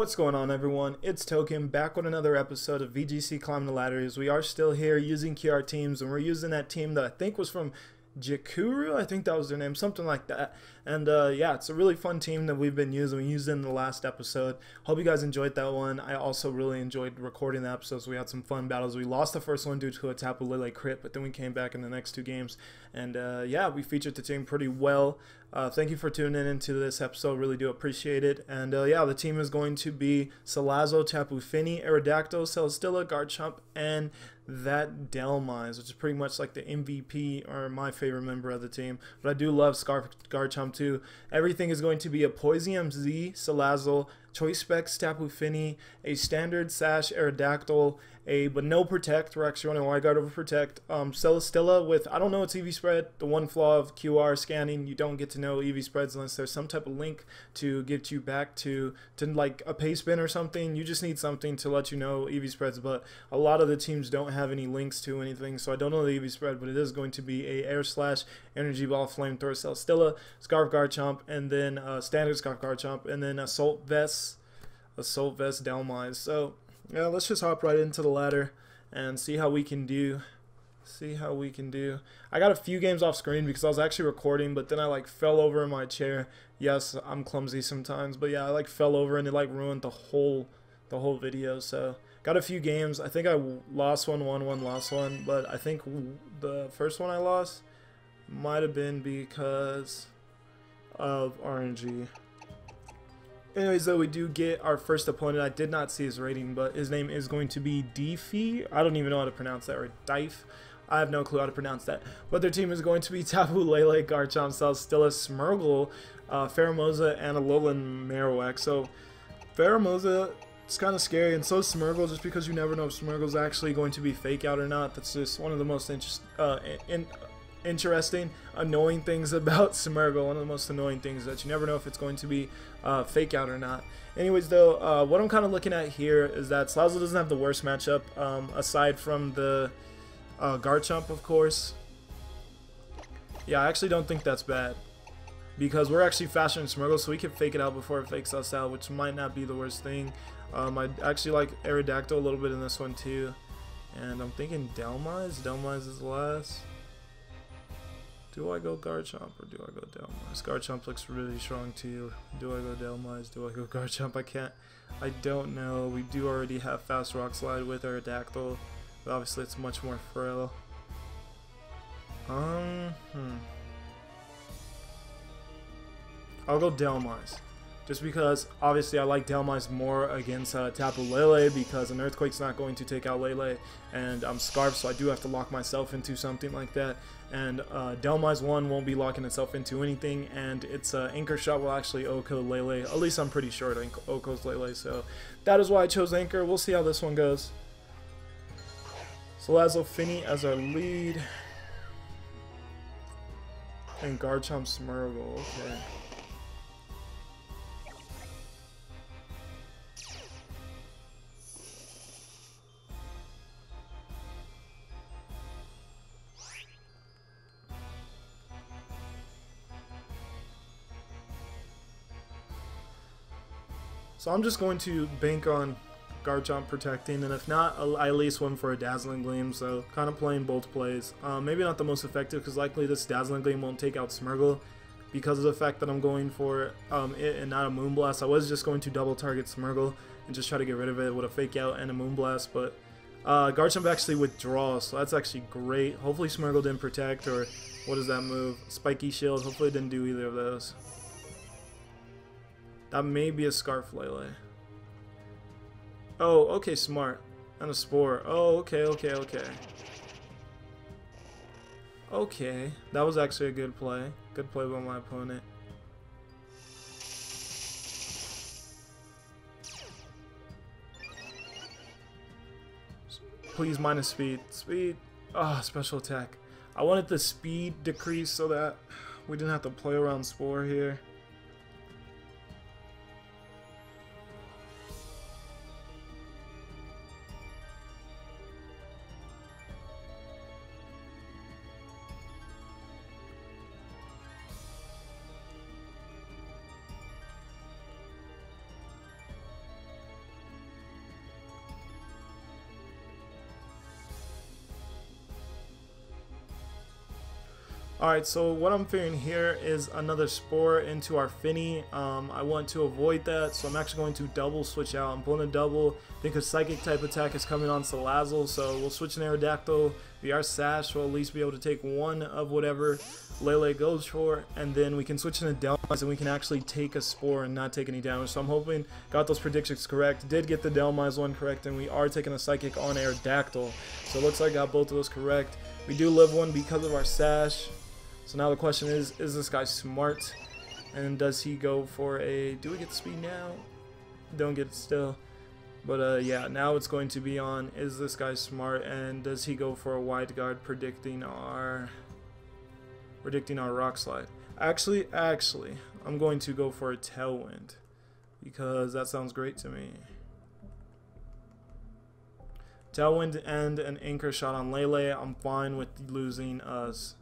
What's going on, everyone? It's Token back with another episode of VGC Climbing the Ladder. We are still here using QR teams, and we're using that team that I think was from Jakuru, I think that was their name, something like that. And yeah, it's a really fun team that we've been using. We used it in the last episode. Hope you guys enjoyed that one. I also really enjoyed recording the episodes. We had some fun battles. We lost the first one due to a Tapu Lele crit, but then we came back in the next two games. And yeah, we featured the team pretty well. Thank you for tuning into this episode. Really do appreciate it. And yeah, the team is going to be Salazzle, Tapu Fini, Aerodactyl, Celesteela, Garchomp, and that Dhelmise, which is pretty much like the MVP or my favorite member of the team. But I do love Garchomp too. Everything is going to be a Poisium Z, Salazzle, Choice Specs, Tapu Fini, a Standard Sash, Aerodactyl, but no Protect. We're actually running Wide Guard over Protect. Celesteela with, I don't know its EV spread. The one flaw of QR scanning, you don't get to know EV spreads unless there's some type of link to get you back to like a pace bin or something. You just need something to let you know EV spreads, but a lot of the teams don't have any links to anything, so I don't know the EV spread, but it is going to be a Air Slash, Energy Ball, Flamethrower, Celesteela, Scarf Garchomp, and then Standard Scarf Garchomp, and then Assault Vest Dhelmise. So yeah, let's just hop right into the ladder and see how we can do. I got a few games off screen because I was actually recording, but then I like fell over in my chair. Yes, I'm clumsy sometimes, but yeah, I like fell over and it like ruined the whole video. So got a few games. I think I lost one, won one, lost one, but I think the first one I lost might have been because of RNG. Anyways, though, we do get our first opponent. I did not see his rating, but his name is going to be Deefy. I don't even know how to pronounce that, or Dife. I have no clue how to pronounce that. But their team is going to be Tapu, Lele, Garchomp, Celesteela, Smeargle, Pheromosa, and Alolan Marowak. So Pheromosa, it's kind of scary, and so is Smeargle, just because you never know if Smeargle's actually going to be fake out or not. That's just one of the most interesting, annoying things about Smeargle. One of the most annoying things that you never know if it's going to be fake out or not. Anyways, though, what I'm kind of looking at here is that Salazzle doesn't have the worst matchup, aside from the Garchomp, of course. Yeah, I actually don't think that's bad, because we're actually faster than Smeargle, so we can fake it out before it fakes us out, which might not be the worst thing. I actually like Aerodactyl a little bit in this one too, and I'm thinking Dhelmise. Dhelmise is last. Do I go Garchomp or do I go Dhelmise? Garchomp looks really strong too. Do I go Dhelmise? Do I go Garchomp? I don't know. We do already have Fast Rock Slide with Aerodactyl, but obviously it's much more frail. I'll go Dhelmise. Just because, obviously, I like Dhelmise more against Tapu Lele, because an Earthquake's not going to take out Lele, and I'm Scarf, so I do have to lock myself into something like that. And Dhelmise 1 won't be locking itself into anything, and its Anchor Shot will actually Oko Lele. At least I'm pretty sure it Okos Lele, so that is why I chose Anchor. We'll see how this one goes. Salazzle Fini as our lead, and Garchomp Smeargle. Okay. So I'm just going to bank on Garchomp protecting, and if not, I at least went for a Dazzling Gleam, so kind of playing both plays. Maybe not the most effective, because likely this Dazzling Gleam won't take out Smeargle because of the fact that I'm going for it and not a Moonblast. I was just going to double target Smeargle and just try to get rid of it with a Fake Out and a Moonblast, but Garchomp actually withdraws, so that's actually great. Hopefully Smeargle didn't protect, or what is that move? Spiky Shield. Hopefully it didn't do either of those. That may be a Scarf Lele. Oh, okay, smart. And a Spore. Oh, okay. Okay, that was actually a good play. Good play by my opponent. Please minus speed. Speed. Ah, special attack. I wanted the speed decrease so that we didn't have to play around Spore here. Alright, so what I'm fearing here is another Spore into our Finny. I want to avoid that, so I'm actually going to double switch out. I'm pulling a double. I think a Psychic type attack is coming on Salazzle, so we'll switch an Aerodactyl. VR Sash will at least be able to take one of whatever Lele goes for, and then we can switch into Dhelmise and we can actually take a Spore and not take any damage. So I'm hoping got those predictions correct. Did get the Dhelmise one correct, and we are taking a Psychic on Aerodactyl. So it looks like I got both of those correct. We do live one because of our Sash. So now the question is this guy smart? And does he go for a... Do we get the speed now? Don't get it still. But yeah, now it's going to be on, is this guy smart? And does he go for a wide guard predicting our Rock Slide? Actually, I'm going to go for a Tailwind. Because that sounds great to me. Tailwind and an Anchor Shot on Lele. I'm fine with losing us.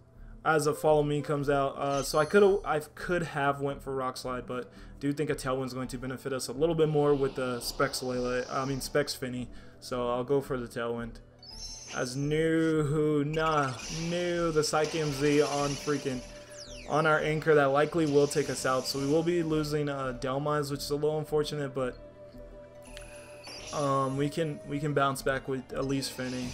As a Follow Me comes out, so I could have went for Rock Slide, but do think a Tailwind's going to benefit us a little bit more with the Specs Lele. I mean Specs Finny. So I'll go for the Tailwind. As new the Psychic Z on our Anchor that likely will take us out. So we will be losing Dhelmise, which is a little unfortunate, but we can bounce back with at least Finny.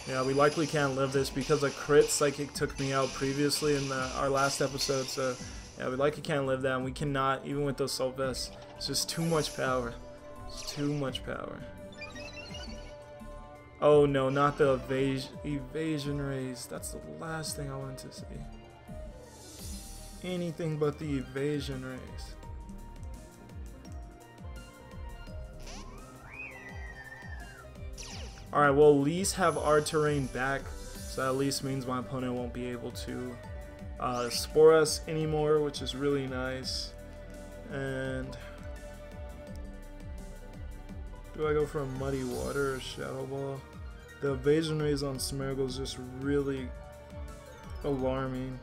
Yeah, we likely can't live this because a crit Psychic took me out previously in our last episode, so yeah, we likely can't live that, and we cannot, even with those Salt Vests. It's just too much power. It's too much power. Oh no, not the evasion raise. That's the last thing I wanted to see. Anything but the evasion raise. Alright, we'll at least have our terrain back, so that at least means my opponent won't be able to Spore us anymore, which is really nice. And do I go for a Muddy Water or Shadow Ball? The evasion raise on Smeargle is just really alarming.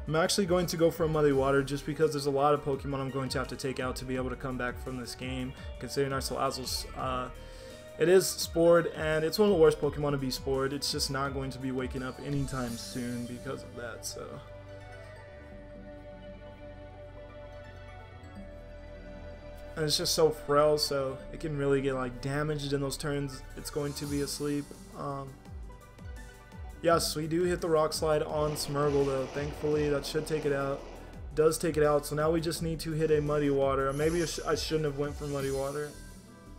I'm actually going to go for a Muddy Water just because there's a lot of Pokemon I'm going to have to take out to be able to come back from this game, considering our Salazzle's it is spored, and it's one of the worst Pokemon to be spored. It's just not going to be waking up anytime soon because of that, so. And it's just so frail, so it can really get like damaged in those turns it's going to be asleep. Yes, we do hit the Rock Slide on Smeargle though. Thankfully, that should take it out. Does take it out, so now we just need to hit a Muddy Water. Maybe I shouldn't have went for Muddy Water.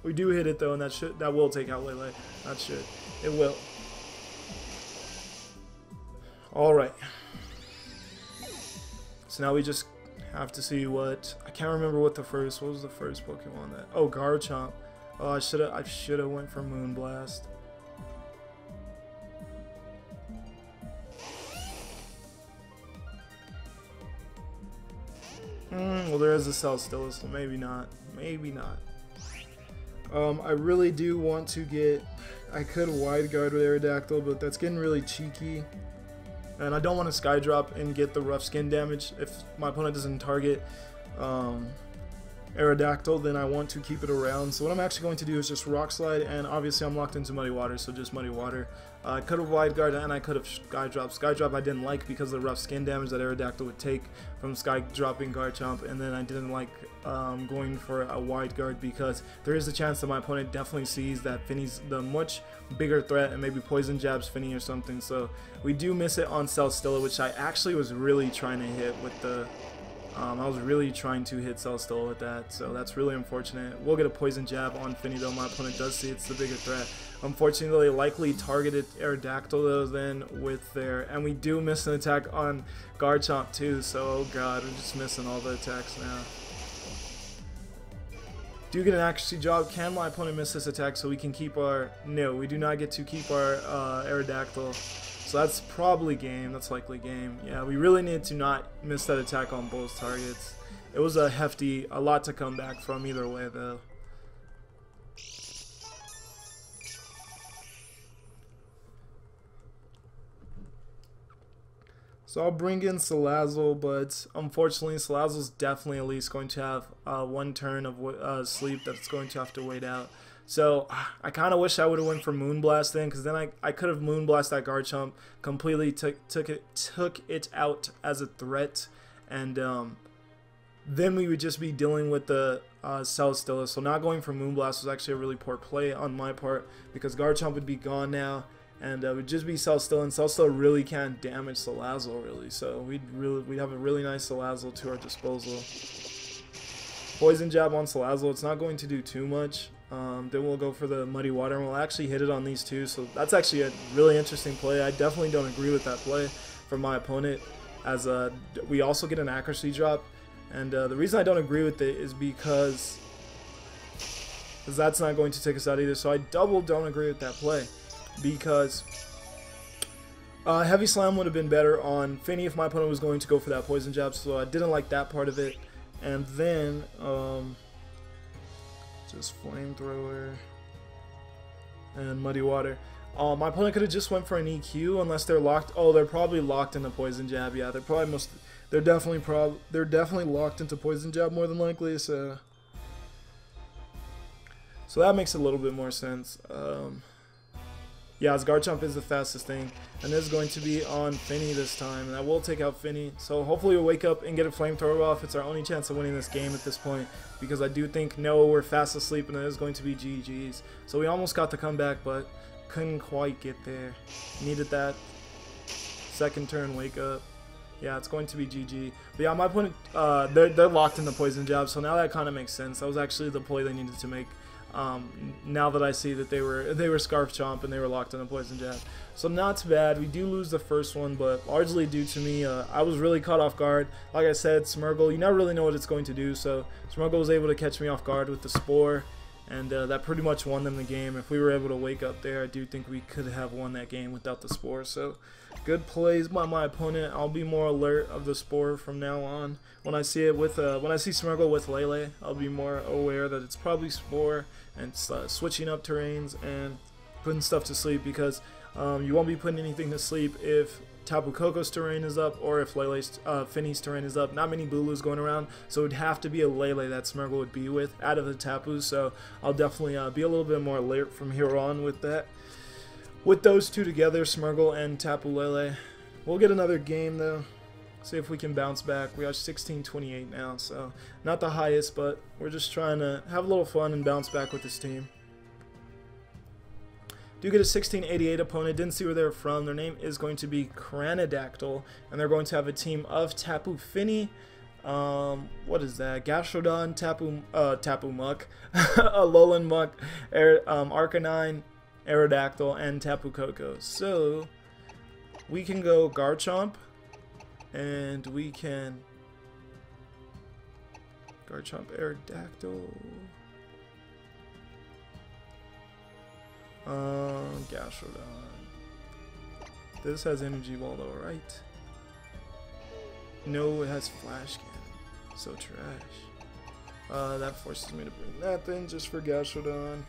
We do hit it though, and that will take out Lele. That should. It will. Alright. So now we just have to see what... I can't remember what was the first Pokemon that... Oh, Garchomp. Oh, I should have went for Moonblast. Well, there is a Celesteela, so maybe not. Maybe not. I really do want to get... I could Wide Guard with Aerodactyl, but that's getting really cheeky. And I don't want to Sky Drop and get the rough skin damage. If my opponent doesn't target Aerodactyl, then I want to keep it around. So what I'm actually going to do is just Rock Slide, and obviously I'm locked into Muddy Water, so just Muddy Water. I could have Wide Guard and I could have Sky Drop. Sky Drop I didn't like because of the rough skin damage that Aerodactyl would take from Sky Dropping Garchomp, and then I didn't like going for a Wide Guard because there is a chance that my opponent definitely sees that Finny's the much bigger threat and maybe Poison Jabs Finny or something. So we do miss it on Celesteela, which I actually was really trying to hit with the... I was really trying to hit Celesteela with that, so that's really unfortunate. We'll get a Poison Jab on Finny though. My opponent does see it's the bigger threat. Unfortunately, likely targeted Aerodactyl though then with their... And we do miss an attack on Garchomp too, so oh god, we're just missing all the attacks now. Do get an accuracy job. Can my opponent miss this attack so we can keep our... No, we do not get to keep our Aerodactyl. So that's probably game. That's likely game. Yeah, we really need to not miss that attack on both targets. It was a lot to come back from either way though. So I'll bring in Salazzle, but unfortunately Salazzle's definitely at least going to have one turn of sleep that's going to have to wait out. So I kind of wish I would have went for Moonblast then, because then I could have Moonblast that Garchomp, completely took it out as a threat, and then we would just be dealing with the Celesteela. So not going for Moonblast was actually a really poor play on my part, because Garchomp would be gone now, and it would just be Celesteela, and Celesteela really can't damage Salazzle really. So we'd have a really nice Salazzle to our disposal. Poison Jab on Salazzle, it's not going to do too much. Then we'll go for the Muddy Water, and we'll actually hit it on these two. So that's actually a really interesting play. I definitely don't agree with that play from my opponent, as we also get an accuracy drop. And the reason I don't agree with it is because that's not going to take us out either. So I don't agree with that play, because Heavy Slam would have been better on Finny if my opponent was going to go for that Poison Jab. So I didn't like that part of it. And then just Flamethrower and Muddy Water. My opponent could have just went for an EQ, unless they're locked. Oh, they're probably locked into Poison Jab. Yeah, they're definitely locked into Poison Jab more than likely. So that makes a little bit more sense. Yeah, as Garchomp is the fastest thing, and this is going to be on Finny this time, and I will take out Finny. So hopefully we'll wake up and get a Flamethrower off. It's our only chance of winning this game at this point, because I do think no, we're fast asleep, and it is going to be GG's. So we almost got the comeback, but couldn't quite get there. Needed that second turn wake up. Yeah, it's going to be GG. But yeah, my opponent, they're locked in the Poison Jab, so now that kind of makes sense. That was actually the play they needed to make. Now that I see that they were Scarf Chomp and they were locked in a Poison Jab. So not too bad. We do lose the first one, but largely due to me. I was really caught off guard. Like I said, Smeargle, you never really know what it's going to do, so Smeargle was able to catch me off guard with the Spore, and that pretty much won them the game. If we were able to wake up there, I do think we could have won that game without the Spore. So good plays by my opponent. I'll be more alert of the Spore from now on. When I see it with when I see Smeargle with Lele, I'll be more aware that it's probably Spore, and switching up terrains and putting stuff to sleep, because you won't be putting anything to sleep if Tapu Koko's terrain is up, or if Lele's Finny's terrain is up. Not many Bulus going around, so it would have to be a Lele that Smeargle would be with out of the Tapu. So I'll definitely be a little bit more alert from here on with that. With those two together, Smeargle and Tapu Lele. We'll get another game though. See if we can bounce back. We are 16-28 now, so not the highest, but we're just trying to have a little fun and bounce back with this team. Do get a 1688 opponent. Didn't see where they're from. Their name is going to be Cranidactyl, and they're going to have a team of Tapu Finny. What is that? Gastrodon, Tapu Muck, Alolan Muck, Arcanine, Aerodactyl, and Tapu Koko. So we can go Garchomp. And we can Garchomp, Aerodactyl, Gastrodon. This has Energy Ball though, right? No, it has Flash Cannon. So trash. That forces me to bring that then just for Gastrodon.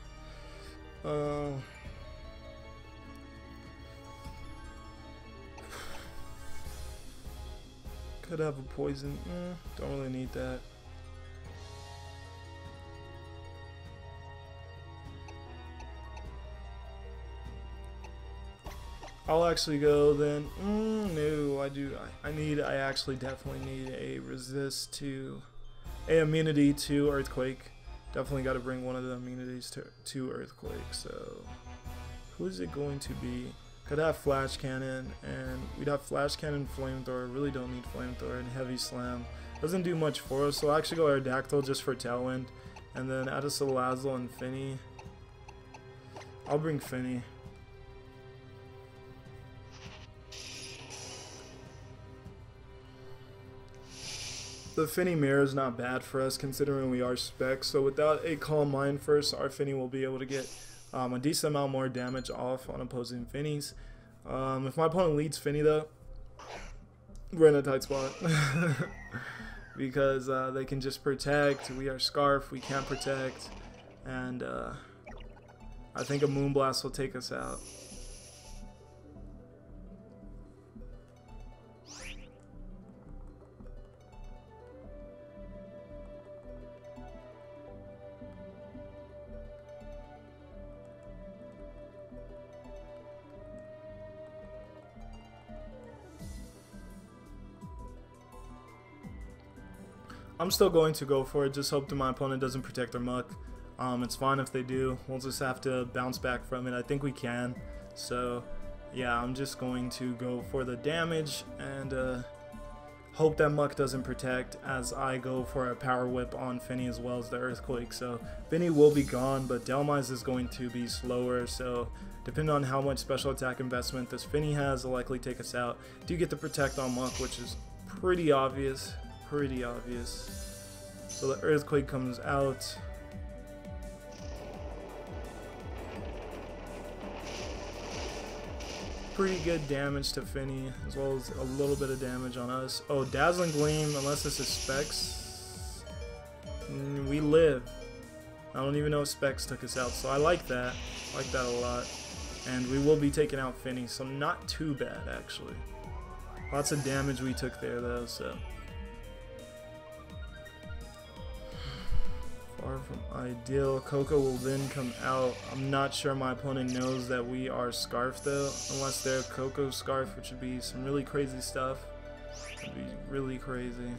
Could have a poison. Don't really need that. I'll actually go then. No, I actually definitely need a resist to, a immunity to Earthquake. Definitely got to bring one of the immunities to Earthquake. So who is it going to be? Could have Flash Cannon, and we'd have Flash Cannon, Flamethrower. Really don't need Flamethrower, and Heavy Slam. Doesn't do much for us, so I'll actually go Aerodactyl just for Tailwind. And then add a Salazzle and Finny. I'll bring Finny. The Finny Mirror is not bad for us considering we are Spec, so without a Calm Mind first, our Finny will be able to get a decent amount more damage off on opposing Finnies. If my opponent leads Finny though, we're in a tight spot. Because they can just protect, we are Scarf, we can't protect, and I think a Moonblast will take us out. I'm still going to go for it. Just hope that my opponent doesn't protect their Muck. It's fine if they do. We'll just have to bounce back from it. I think we can. So yeah, I'm just going to go for the damage and hope that Muck doesn't protect as I go for a Power Whip on Finny as well as the Earthquake. So Finny will be gone, but Dhelmise is going to be slower. So depending on how much special attack investment this Finny has, will likely take us out. Do get the protect on Muck, which is pretty obvious. Pretty obvious. So the Earthquake comes out. Pretty good damage to Finny, as well as a little bit of damage on us. Oh, Dazzling Gleam, unless this is Specs. We live. I don't even know if Specs took us out, so I like that. I like that a lot. And we will be taking out Finny, so not too bad, actually. Lots of damage we took there, though, so. Far from ideal. Koko will then come out. I'm not sure my opponent knows that we are Scarf though, unless they're Koko Scarf, which would be some really crazy stuff. It'd be really crazy.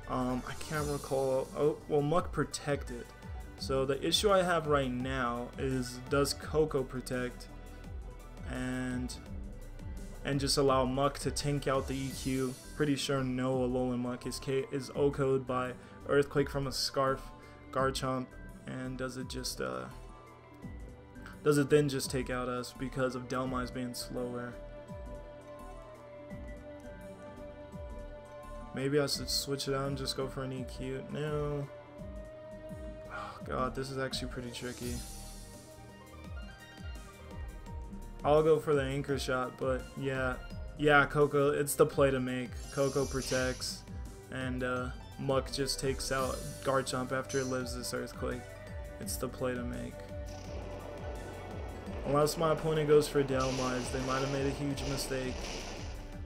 I can't recall. Oh, well, Muck protected. So the issue I have right now is, does Koko protect and just allow Muck to tank out the EQ? Pretty sure no. Alolan Muck is OHKO'd by Earthquake from a Scarf Garchomp, and does it then just take out us because of Dhelmise being slower? Maybe I should switch it out and just go for an EQ. No. Oh god, this is actually pretty tricky. I'll go for the Anchor Shot, but yeah, Koko, it's the play to make. Koko protects, and Muck just takes out Garchomp after it lives this Earthquake. It's the play to make. Unless my opponent goes for Dhelmise, they might have made a huge mistake.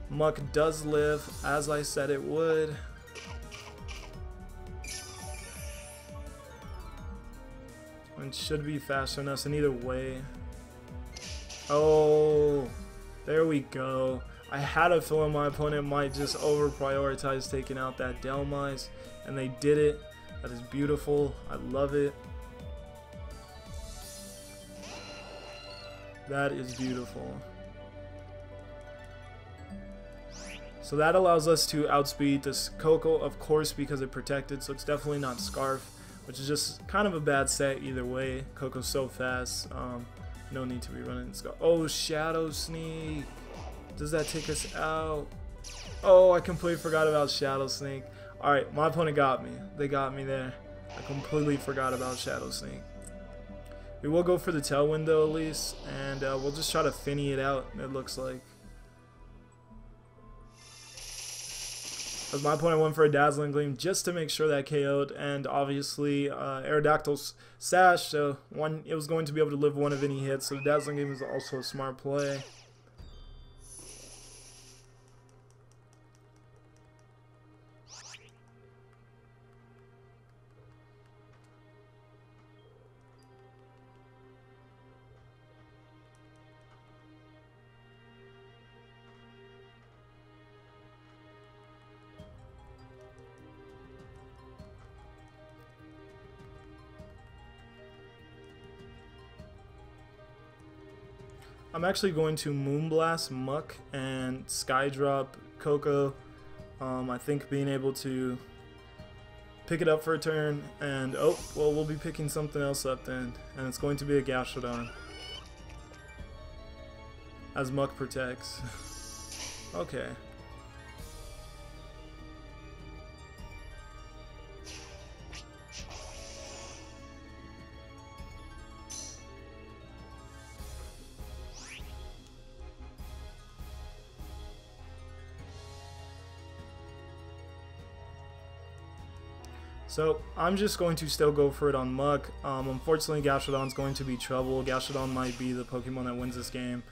Muck does live, as I said it would. And should be faster than us in either way. Oh, there we go. I had a feeling my opponent might just over-prioritize taking out that Dhelmise, and they did it. That is beautiful. I love it. That is beautiful. So that allows us to outspeed this Koko, of course, because it protected, so it's definitely not Scarf, which is just kind of a bad set either way. Koko's so fast. No need to be running Scarf. Oh, Shadow Sneak. Does that take us out? Oh, I completely forgot about Shadow Sneak. Alright, my opponent got me. They got me there. I completely forgot about Shadow Sneak. We will go for the Tailwind though, at least. And we'll just try to Finny it out, it looks like. As my opponent went for a Dazzling Gleam just to make sure that KO'd. And obviously, Aerodactyl's Sash, so it was going to be able to live one of any hits. So the Dazzling Gleam is also a smart play. I'm actually going to Moonblast Muck and Skydrop Koko. I think being able to pick it up for a turn, and oh, well, we'll be picking something else up then, and it's going to be a Gastrodon as Muck protects. Okay. So I'm just going to still go for it on Muck. Unfortunately, Gastrodon's going to be trouble. Gastrodon might be the Pokemon that wins this game.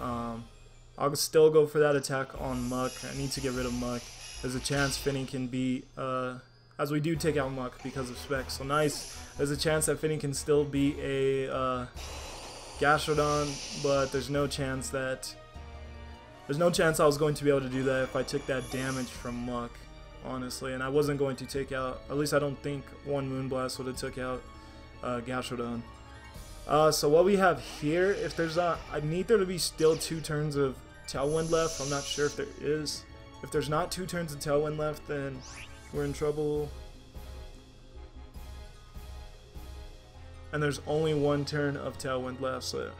I'll still go for that attack on Muck. I need to get rid of Muck. There's a chance Finny can beat, as we do take out Muck because of Specs. So nice. There's a chance that Finny can still beat a Gastrodon, but there's no chance I was going to be able to do that if I took that damage from Muck. honestly, and I wasn't going to take out, at least I don't think one Moonblast would have took out Gastrodon. So what we have here, if there's not, I need there to be still 2 turns of Tailwind left. I'm not sure if there is. If there's not 2 turns of Tailwind left, then we're in trouble. And there's only 1 turn of Tailwind left, so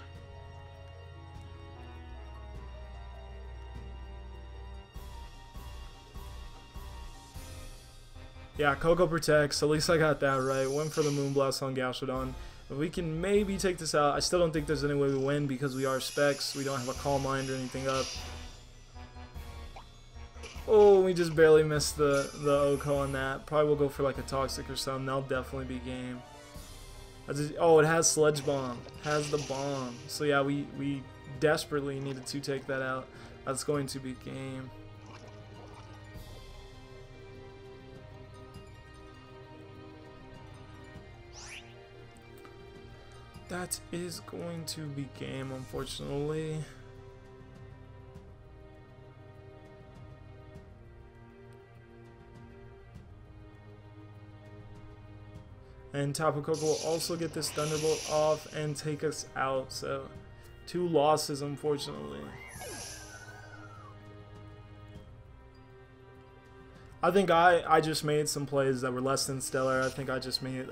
yeah, Koko protects. At least I got that right. Went for the Moonblast on Gastrodon. If we can maybe take this out, I still don't think there's any way we win because we are specs. We don't have a Calm Mind or anything up. Oh, we just barely missed the Oko on that. Probably will go for like a Toxic or something. That'll definitely be game. Oh, it has Sludge Bomb. Has the bomb. So yeah, we desperately needed to take that out. That's going to be game. That is going to be game, unfortunately. And Tapu Koko will also get this Thunderbolt off and take us out. So 2 losses, unfortunately. I think I just made some plays that were less than stellar. I think I just made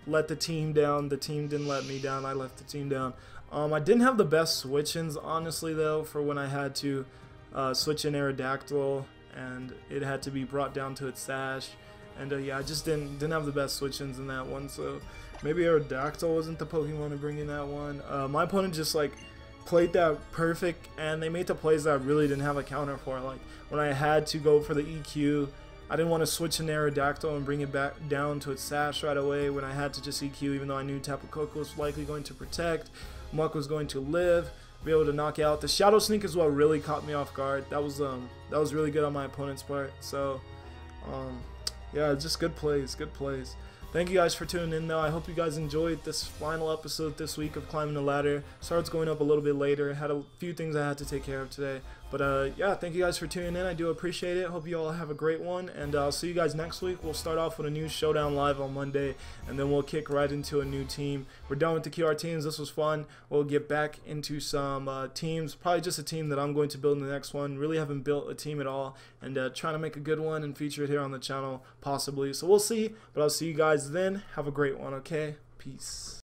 let the team down. The team didn't let me down. I left the team down. I didn't have the best switch-ins, honestly, though, for when I had to switch in Aerodactyl and it had to be brought down to its sash. And yeah, I just didn't have the best switch-ins in that one. So maybe Aerodactyl wasn't the Pokemon to bring in that one. My opponent just like played that perfect, and they made the plays that I really didn't have a counter for. Like when I had to go for the EQ, I didn't want to switch in Aerodactyl and bring it back down to its sash right away when I had to just EQ, even though I knew Tapu Koko was likely going to protect, Muck was going to live, be able to knock out. The Shadow Sneak is what really caught me off guard. That was really good on my opponent's part. So yeah, just good plays, good plays. Thank you guys for tuning in, though. I hope you guys enjoyed this final episode this week of Climbing the Ladder. Sorry it's going up a little bit later. Had a few things I had to take care of today. But yeah, thank you guys for tuning in. I do appreciate it. Hope you all have a great one. And I'll see you guys next week. We'll start off with a new Showdown Live on Monday. And then we'll kick right into a new team. We're done with the QR teams. This was fun. We'll get back into some teams. Probably just a team that I'm going to build in the next one. Really haven't built a team at all. And trying to make a good one and feature it here on the channel, possibly. So we'll see. But I'll see you guys then. Have a great one, okay? Peace.